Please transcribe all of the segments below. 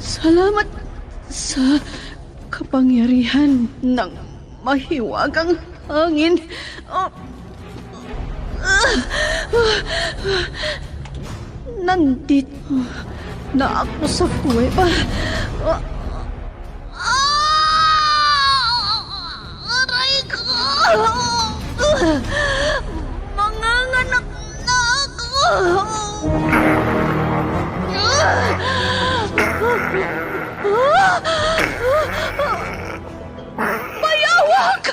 Salamat sa kapangyarihan ng mahiwagang hangin. Nandito na ako sa kuweba. Aray ko! Manganganak na ako! Bayawak!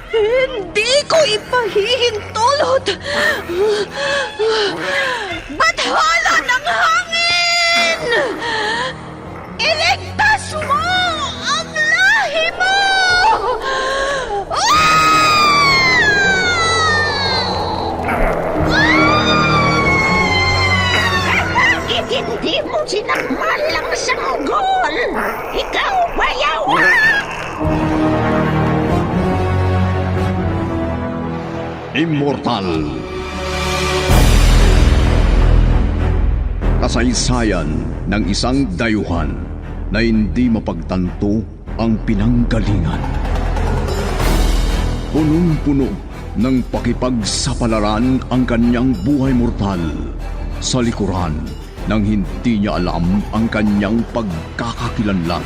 Hindi ko ipahihintulot. Bathala ng hangin! Iligtas mo ang lahi mo! Bakit hindi mo sinakmal ang sanggol? Ikaw, bayawak! Immortal. Kasaysayan ng isang dayuhan na hindi mapagtanto ang pinanggalingan. Punong-puno ng pakipagsapalaran ang kanyang buhay mortal sa likuran nang hindi niya alam ang kanyang pagkakakilanlan.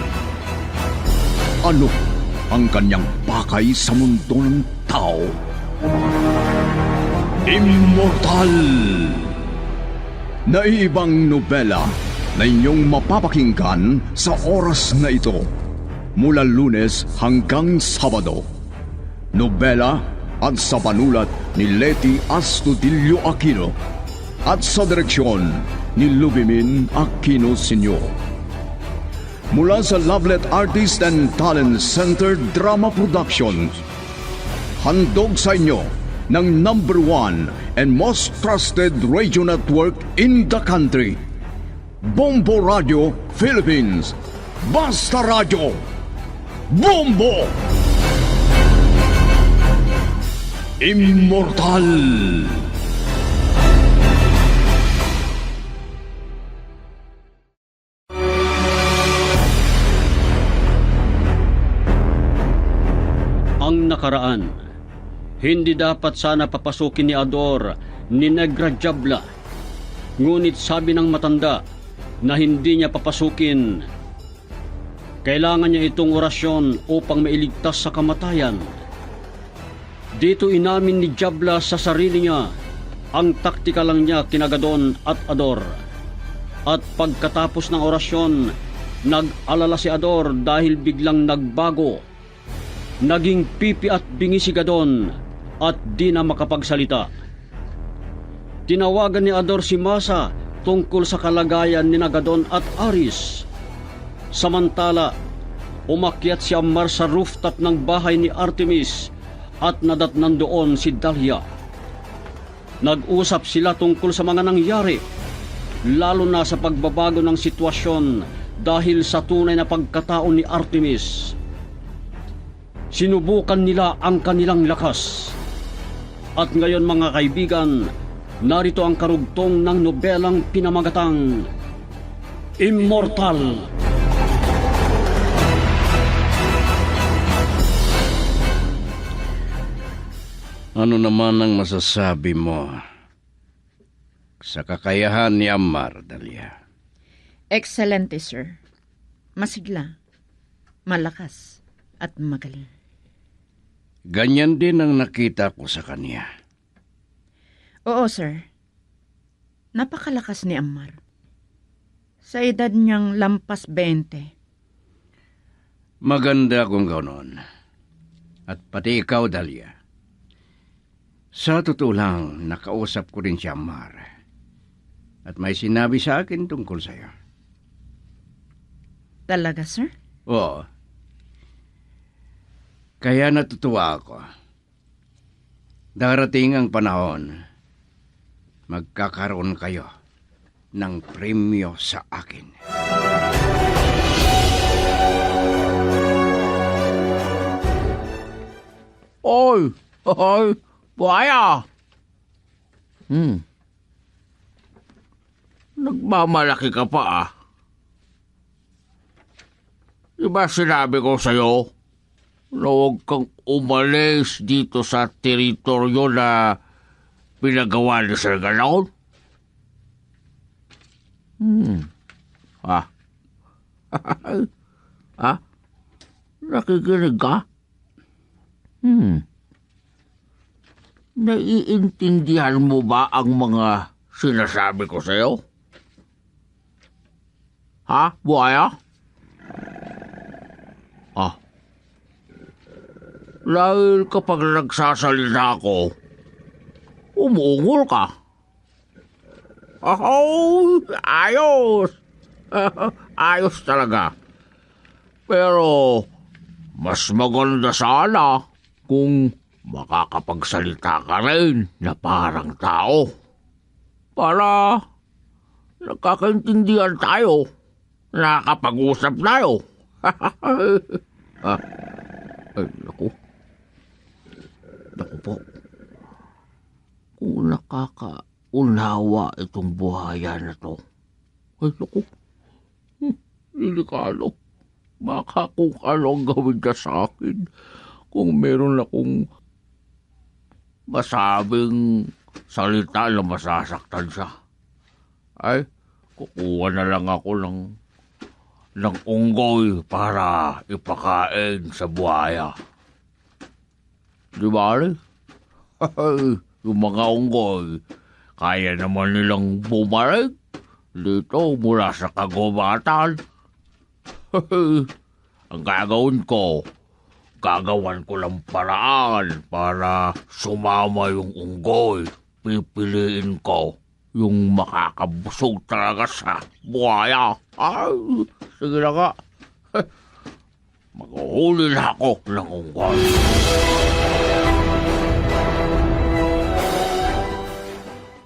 Ano ang kanyang pakay sa mundo ng tao? Immortal! Naiibang nobela na inyong mapapakinggan sa oras na ito mula Lunes hanggang Sabado. Nobela at sa panulat ni Leti Astudillo Aquino at sa direksyon ni Lubimin Aquino Sr. Mula sa Lovelet Artist and Talent Center Drama Productions, handog sa inyo ng #1 and most trusted radio network in the country, Bombo Radio Philippines. Basta Radio Bombo! Immortal! Ang nakaraan, hindi dapat sana papasukin ni Ador ni Negra Diabla. Ngunit sabi ng matanda na hindi niya papasukin. Kailangan niya itong orasyon upang mailigtas sa kamatayan. Dito inamin ni Diabla sa sarili niya ang taktika lang niya kina Gadon at Ador. At pagkatapos ng orasyon, nag-alala si Ador dahil biglang nagbago. Naging pipi at bingi si Gadon at di na makapagsalita. Tinawagan ni Ador si Masa tungkol sa kalagayan ni Gadon at Aris. Samantala, umakyat si Ammar sa rooftop ng bahay ni Artemis at nadatnan doon si Dahlia. Nag-usap sila tungkol sa mga nangyari, lalo na sa pagbabago ng sitwasyon dahil sa tunay na pagkatao ni Artemis. Sinubukan nila ang kanilang lakas. At ngayon mga kaibigan, narito ang karugtong ng nobelang pinamagatang Immortal. Ano naman ang masasabi mo sa kakayahan ni Ammar, Dahlia? Excelente, sir. Masigla, malakas, at magaling. Ganyan din ang nakita ko sa kanya. Oo, sir. Napakalakas ni Ammar. Sa edad niyang lampas 20. Maganda kung gano'n. At pati ikaw, Dahlia. Sa totoo lang, nakausap ko rin si Ammar. At may sinabi sa akin tungkol sa'yo. Talaga, sir? Oo. Kaya natutuwa ako. Darating ang panahon, magkakaroon kayo ng premyo sa akin. Oy! Oy! Buhaya! Nagmamalaki ka pa ah. Diba sinabi ko sa'yo na huwag kang umalis dito sa teritoryo na pinagawa ni Sir Ganaon? Ah. Ah? Nakikinig ka? Naiintindihan mo ba ang mga sinasabi ko sa'yo? Ha, buhaya? Ah. Dahil kapag nagsasalita ako, umuungol ka. Oh, ayos! Ayos talaga. Pero, mas maganda sana kung makakapagsalita ka rin na parang tao. Para nakakaintindihan tayo. Nakakapag-usap tayo. Ay, naku. Naku po. Kung nakakaunawa itong buhaya na to. Ay, naku. Delikado. Baka kung ano ang gawin niya sa akin. Kung meron akong masabing salita na masasaktan siya. Ay, kukuha na lang ako ng unggoy para ipakain sa buhaya. Di ba, Ali? Yung mga unggoy, kaya naman nilang bumalik dito mula sa kagubatan. Ang gagawin ko, gagawan ko ng paraan para sumama yung unggoy. Pipiliin ko yung makakabusog talaga sa buhaya. Ay, sige na nga. Maghuhuli na ako ng unggoy.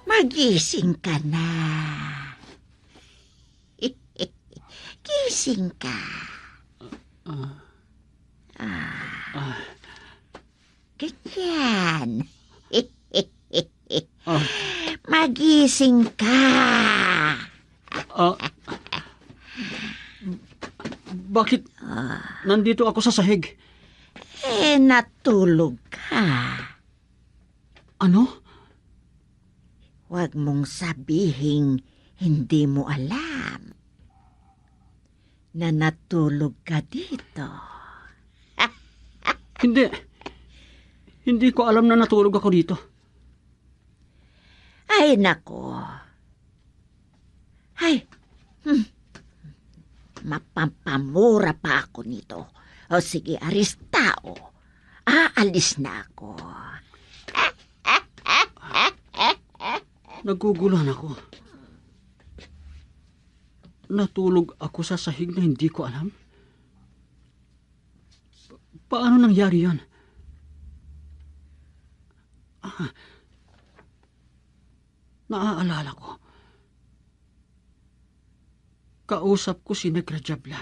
Magising ka na. Gising ka. Ganyan. Magising ka. Bakit nandito ako sa sahig? Natulog ka. Ano? Huwag mong sabihing hindi mo alam na natulog ka dito. Hindi. Hindi ko alam na natulog ako dito. Ay, nako. Ay, mapampamura pa ako nito. O sige, aristao. Aalis na ako. Naguguluhan ako. Natulog ako sa sahig na hindi ko alam. Paano nangyari yan? Naaalala ko. Kausap ko si Negra Jabla.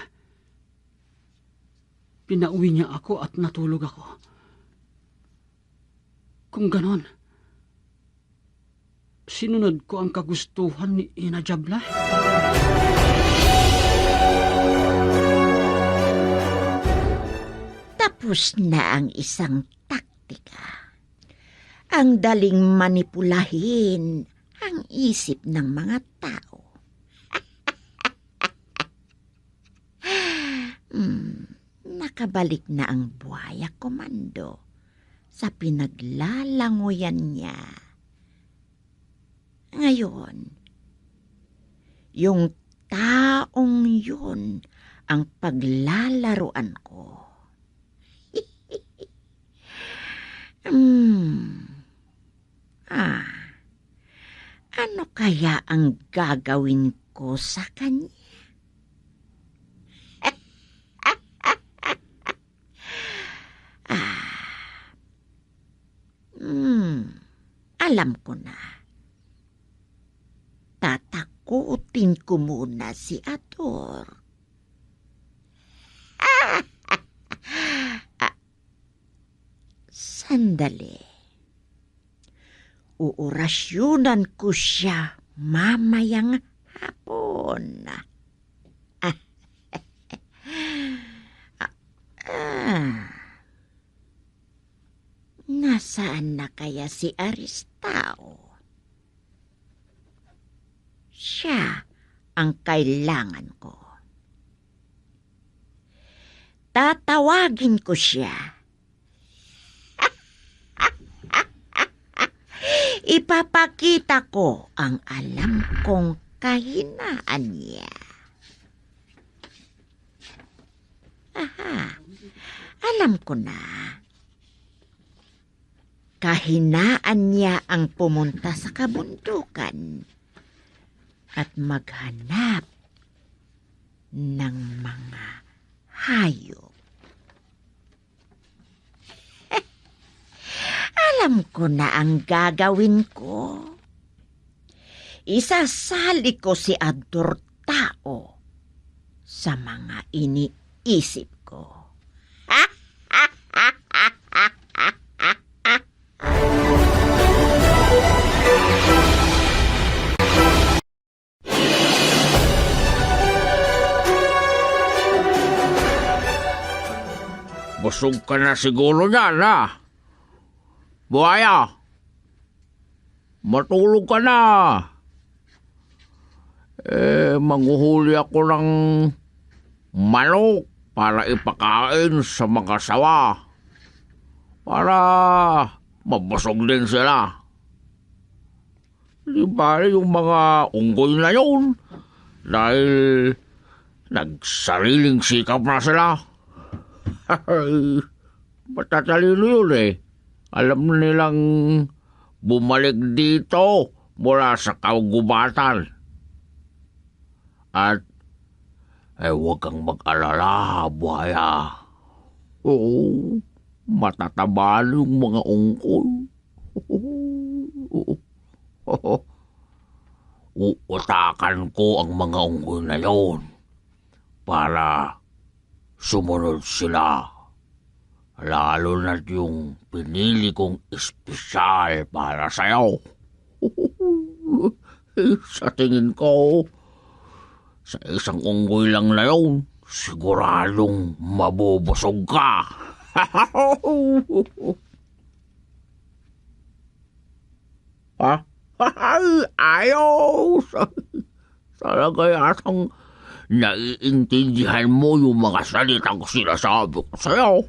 Pinauwi niya ako at natulog ako. Kung ganon, sinunod ko ang kagustuhan ni Ina Jabla. Tapos na ang isang taktika. Ang daling manipulahin ang isip ng mga tao. Nakabalik na ang buhaya komando sa pinaglalanguyan niya. Ngayon, yung taong yun ang paglalaruan ko. Ano kaya ang gagawin ko sa kanya? Alam ko na. Tatakutin ko muna si Ador. Sandali. Uorasyonan ko siya mamayang hapon. Nasaan na kaya si Aristao? Siya ang kailangan ko. Tatawagin ko siya. Ipapakita ko ang alam kong kahinaan niya. Aha, alam ko na. Kahinaan niya ang pumunta sa kabundukan at maghanap ng mga hayop. Alam ko na ang gagawin ko. Isasali ko si Ador Tao sa mga iniisip ko. Busog ka na siguro niyan, ha? Buhaya, matulog ka na. Manghuhuli ako ng manok para ipakain sa mga sawa. Para mabusog din sila. Di ba yung mga unggoy na yun? Dahil nagsariling sikap na sila. Matatalino yun eh. Alam nilang bumalik dito mula sa kagubatan. At huwag kang mag-alala, buhaya. Oo, matataba yung mga ungkoy. Uutakan ko ang mga ungkoy na yon para sumunod sila. Lalo na yung pinili kong espesyal para sa'yo. Sa tingin ko, sa isang unggoy lang na yun, siguradong mabubusog ka. Ha? Ayaw! Talaga yatang naiintindihan mo yung mga salitang sinasabi ko sa'yo.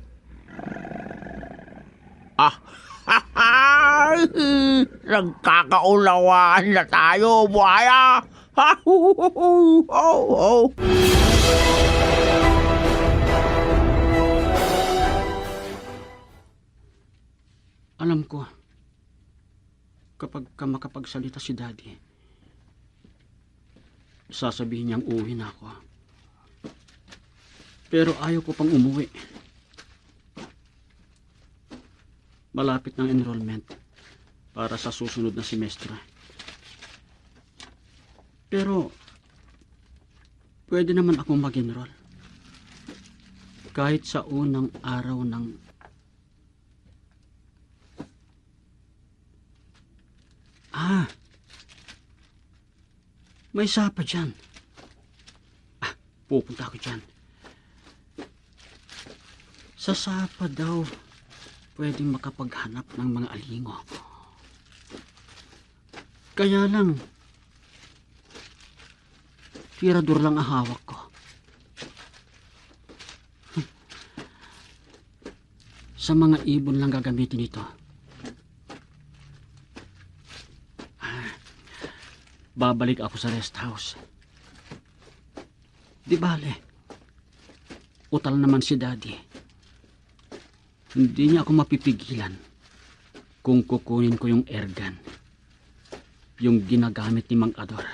Nagkakaunawaan na tayo, buhaya. Alam ko, kapag makapagsalita si Daddy, sasabihin niyang uwi na ako. Pero ayaw ko pang umuwi. Malapit ng enrollment para sa susunod na semestre. Pero, pwede naman akong mag-enroll. Kahit sa unang araw ng... may sapa dyan. Pupunta ako dyan. Sa sapa daw, pwedeng makapaghanap ng mga alingo. Kaya lang, tirador lang ang hawak ko. Sa mga ibon lang gagamitin ito. Babalik ako sa rest house. Di bale, utal naman si Daddy. Hindi niya ako mapipigilan kung kukunin ko yung airgun, yung ginagamit ni Mang Ador.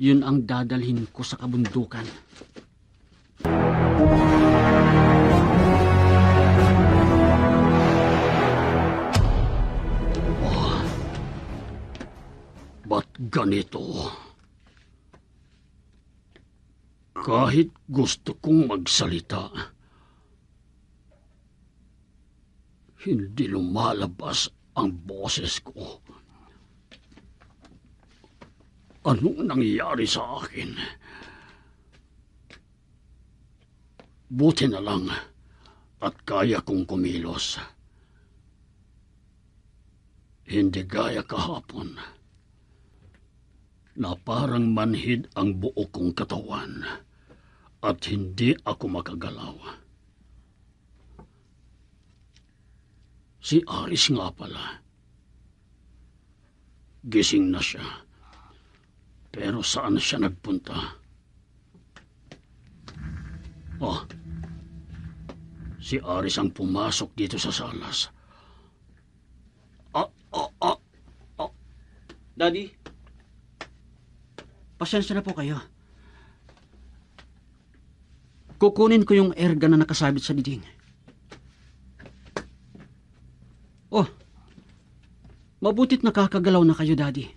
Yun ang dadalhin ko sa kabundukan. ganito. Kahit gusto kong magsalita, hindi lumalabas ang boses ko. Anong nangyari sa akin? Buti na lang at kaya kong kumilos. Hindi gaya kahapon na parang manhid ang buo kong katawan at hindi ako makagalaw. Si Aris nga pala. Gising na siya. Pero saan siya nagpunta? Oh, si Aris ang pumasok dito sa salas. Daddy, pasensya na po kayo. Kukunin ko yung airgun na nakasabit sa diding. Oh, mabutit nakakagalaw na kayo, Daddy.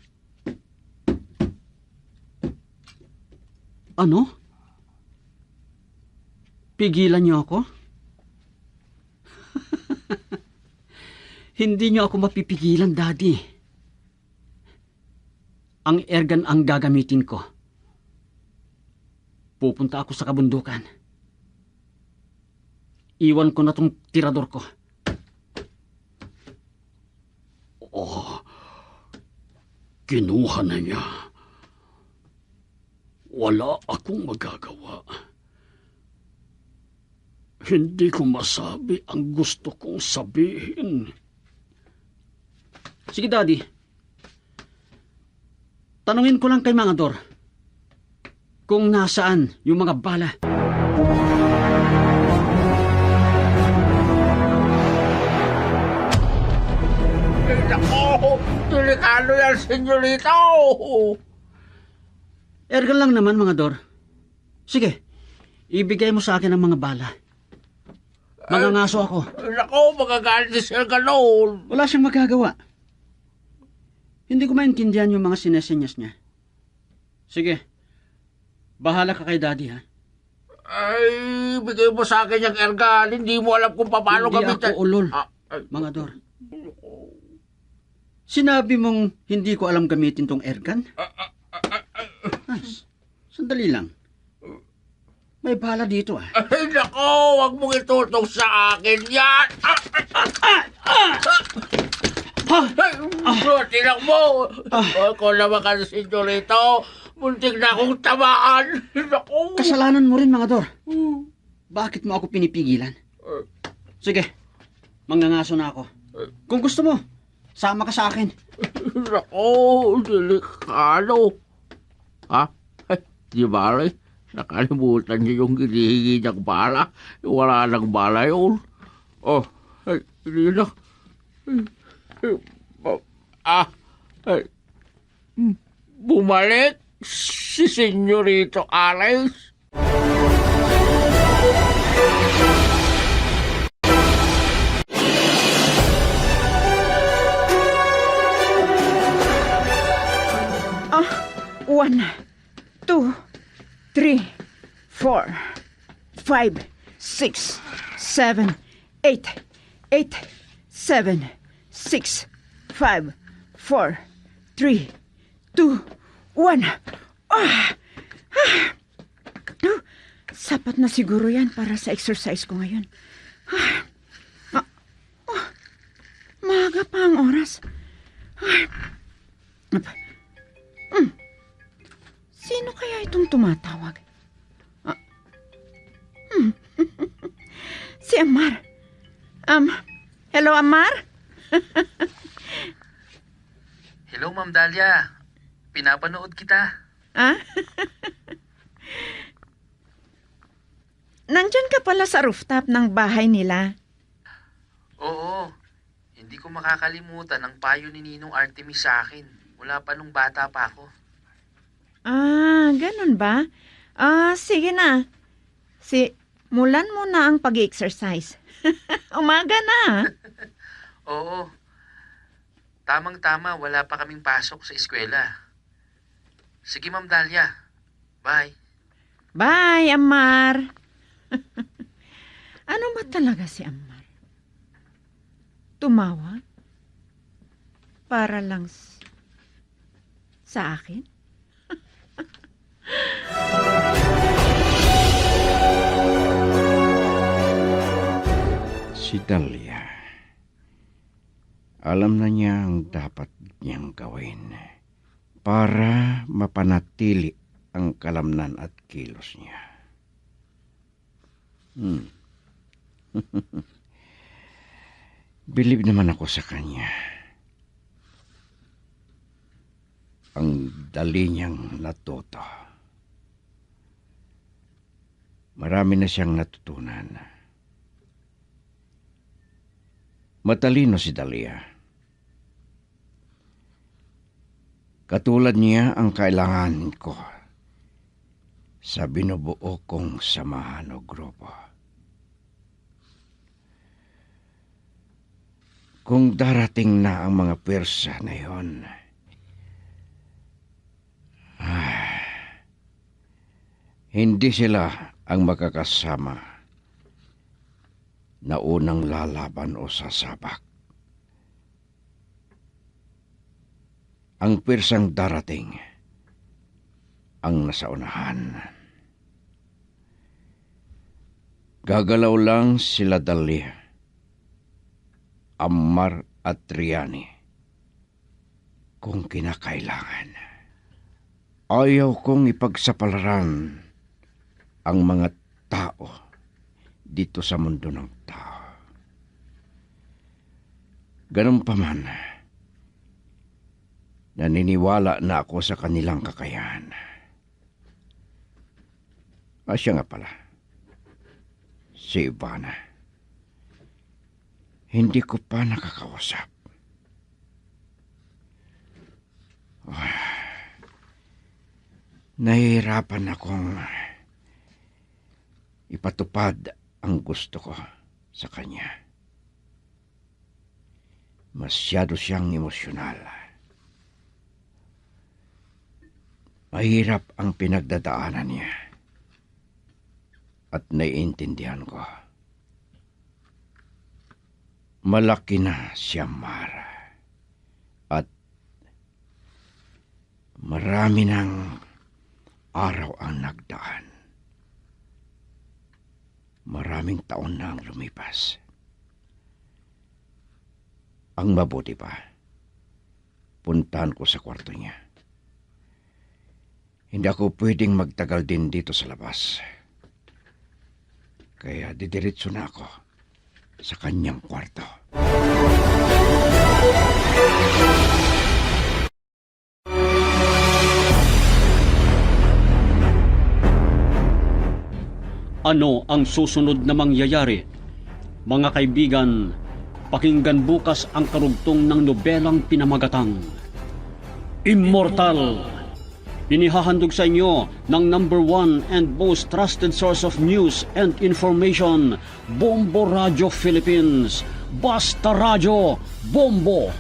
Ano? Pigilan niyo ako? Hindi niyo ako mapipigilan, Daddy. Ang airgun ang gagamitin ko. Pupunta ako sa kabundukan. Iwan ko na tong tirador ko. Oh, kinuha na niya. Wala akong magagawa. Hindi ko masabi ang gusto kong sabihin. Sige, Daddy. Tanungin ko lang kay Mang Ador kung nasaan yung mga bala. Nako, delikado yan, senyorito. Ergan lang naman, Mang Ador. Sige, ibigay mo sa akin ang mga bala. Mangangaso ako. Nako, magagalit si Sir Ganon. Wala siyang magagawa. Hindi ko maintindihan yung mga sinesenyas niya. Sige, bahala ka kay Daddy, ha? Ay, bigay mo sa akin yung ergal. Hindi mo alam kung paano Hindi gamitin. ako ulol, Mang Ador. Sinabi mong hindi ko alam gamitin tong airgun? Sandali lang. May bala dito, ah. Ay, nako, wag mong itutok sa akin yan. Tinak mo. Ako naman ka, senyorito. Muntik na akong tamaan. Nako. Kasalanan mo rin, Mang Ador. Bakit mo ako pinipigilan? Sige, mangangaso na ako. Kung gusto mo, sama ka sa akin. Nako, delikado. Ha? Ay, di ba rin? Nakalimutan niyo yung hinihingi niyang bala. Wala nang bala yun. Oh, ay, hindi na. Ay, bumalik si Senyorito Ares. One, 2, 3, 4, 5, 6, 7, 8, 8, 7, 6, 5, 4, 3, 2, 1. Sapat na siguro yan para sa exercise ko ngayon. Maaga pa ang oras. Sino kaya itong tumatawag? Si Amar. Hello, Amar? Hello, Ma'am Dahlia. Pinapanood kita. Ah? Nandyan ka pala sa rooftop ng bahay nila. Oo. Hindi ko makakalimutan ang payo ni Ninong Artemis sa akin. Mula pa nung bata pa ako. Ganun ba? Sige na. Mulan mo na ang pag-exercise. Umaga na. Oo. Tamang-tama, wala pa kaming pasok sa eskwela. Sige, Ma'am Dahlia. Bye. Bye, Amar. Ano ba talaga si Amar? Tumawag? Para lang sa akin? Si Dahlia, alam na niya ang dapat niyang gawin para mapanatili ang kalamnan at kilos niya. Bilib naman ako sa kanya. Ang dali niyang natuto. Marami na siyang natutunan. Matalino si Dahlia. Katulad niya ang kailangan ko sa binubuo kong samahan o grupo. Kung darating na ang mga pwersa na yon, hindi sila ang makakasama na unang lalaban o sasabak. Ang pwersang darating ang nasa unahan. Gagalaw lang sila Dahlia, Amar at Triani kung kinakailangan. Ayaw kong ipagsapalaran ang mga tao dito sa mundo ng tao. Ganun pa man, naniniwala na ako sa kanilang kakayahan. Siya nga pala, si Ivana. Hindi ko pa nakakausap. Nahihirapan akong ipatupad ang gusto ko sa kanya. Masyado siyang emosyonal. Mahirap ang pinagdadaanan niya. At naiintindihan ko. Malaki na si Amar. At marami ng araw ang nagdaan. Maraming taon na ang lumipas. Ang mabuti pa, puntahan ko sa kwarto niya. Hindi ako pwedeng magtagal din dito sa labas. Kaya didiretso na ako sa kanyang kwarto. Ano ang susunod na mangyayari? Mga kaibigan, pakinggan bukas ang karugtong ng nobelang pinamagatang Immortal. Inihahandog sa inyo ng #1 and most trusted source of news and information, Bombo Radio Philippines. Basta Radio, Bombo!